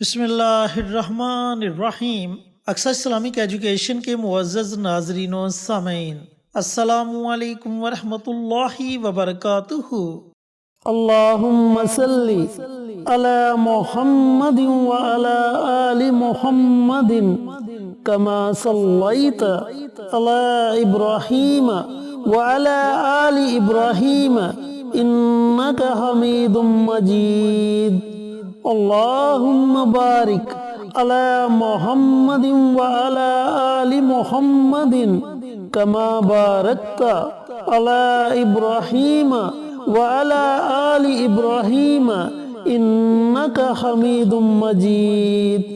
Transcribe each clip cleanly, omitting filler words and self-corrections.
بسم اللہ الرحمن الرحیم۔ اکثر اسلامک ایجوکیشن کے معزز ناظرین و سامعین، السلام علیکم ورحمۃ اللہ وبرکاتہ۔ اللہم صلی علی محمد وعلی آل محمد کما صلیت علی ابراہیم وعلی آل ابراہیم انک حمید مجید۔ اللہم بارک علی محمد وعلی آل محمد کما بارکت علی ابراہیم وعلی آل ابراہیم انک حمید مجید۔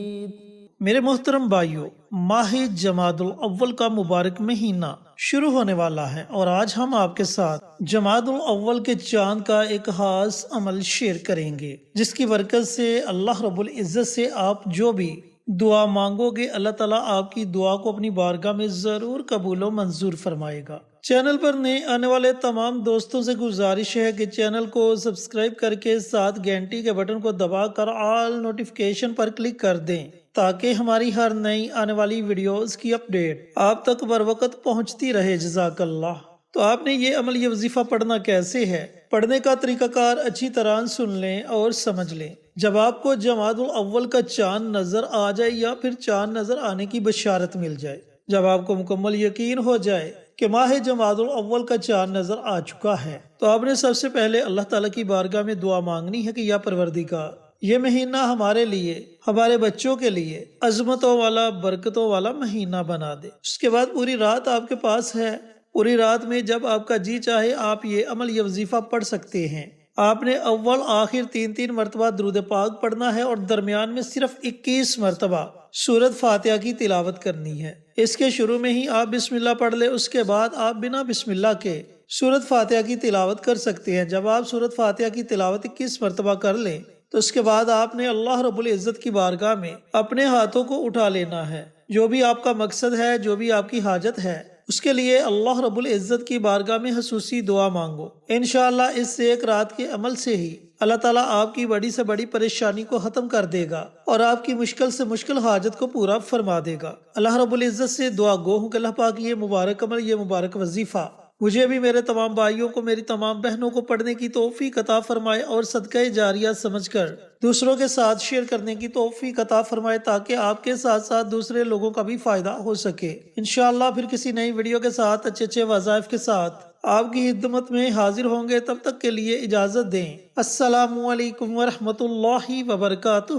میرے محترم بھائیو، ماہ جمادی الاول کا مبارک مہینہ شروع ہونے والا ہے، اور آج ہم آپ کے ساتھ جمادی الاول کے چاند کا ایک خاص عمل شیئر کریں گے، جس کی برکت سے اللہ رب العزت سے آپ جو بھی دعا مانگو گے، اللہ تعالیٰ آپ کی دعا کو اپنی بارگاہ میں ضرور قبول و منظور فرمائے گا۔ چینل پر نئے آنے والے تمام دوستوں سے گزارش ہے کہ چینل کو سبسکرائب کر کے ساتھ گھنٹی کے بٹن کو دبا کر آل نوٹیفیکیشن پر کلک کر دیں، تاکہ ہماری ہر نئی آنے والی ویڈیوز کی اپڈیٹ آپ تک بر وقت پہنچتی رہے۔ جزاک اللہ۔ تو آپ نے یہ عمل، یہ وظیفہ پڑھنا کیسے ہے؟ پڑھنے کا طریقہ کار اچھی طرح سن لیں اور سمجھ لیں۔ جب آپ کو جمادی الاول کا چاند نظر آ جائے یا پھر چاند نظر آنے کی بشارت مل جائے، جب آپ کو مکمل یقین ہو جائے کہ ماہ جمادی الاول کا چاند نظر آ چکا ہے، تو آپ نے سب سے پہلے اللہ تعالیٰ کی بارگاہ میں دعا مانگنی ہے کہ یا پروردگار، یہ مہینہ ہمارے لیے، ہمارے بچوں کے لیے عظمتوں والا، برکتوں والا مہینہ بنا دے۔ اس کے بعد پوری رات آپ کے پاس ہے، پوری رات میں جب آپ کا جی چاہے آپ یہ عمل، یہ وظیفہ پڑھ سکتے ہیں۔ آپ نے اول آخر تین مرتبہ درود پاک پڑھنا ہے، اور درمیان میں صرف 21 مرتبہ سورۃ فاتحہ کی تلاوت کرنی ہے۔ اس کے شروع میں ہی آپ بسم اللہ پڑھ لیں، اس کے بعد آپ بنا بسم اللہ کے سورۃ فاتحہ کی تلاوت کر سکتے ہیں۔ جب آپ سورۃ فاتحہ کی تلاوت 21 مرتبہ کر لیں تو اس کے بعد آپ نے اللہ رب العزت کی بارگاہ میں اپنے ہاتھوں کو اٹھا لینا ہے۔ جو بھی آپ کا مقصد ہے، جو بھی آپ کی حاجت ہے، اس کے لیے اللہ رب العزت کی بارگاہ میں خصوصی دعا مانگو۔ انشاءاللہ اس ایک رات کے عمل سے ہی اللہ تعالیٰ آپ کی بڑی سے بڑی پریشانی کو ختم کر دے گا، اور آپ کی مشکل سے مشکل حاجت کو پورا فرما دے گا۔ اللہ رب العزت سے دعا گو ہوں کہ اللہ پاک یہ مبارک عمل، یہ مبارک وظیفہ مجھے بھی، میرے تمام بھائیوں کو، میری تمام بہنوں کو پڑھنے کی توفیق عطا فرمائے، اور صدقہ جاریہ سمجھ کر دوسروں کے ساتھ شیئر کرنے کی توفیق عطا فرمائے، تاکہ آپ کے ساتھ ساتھ دوسرے لوگوں کا بھی فائدہ ہو سکے۔ انشاءاللہ پھر کسی نئی ویڈیو کے ساتھ، اچھے وظائف کے ساتھ آپ کی خدمت میں حاضر ہوں گے۔ تب تک کے لیے اجازت دیں۔ السلام علیکم ورحمۃ اللہ وبرکاتہ۔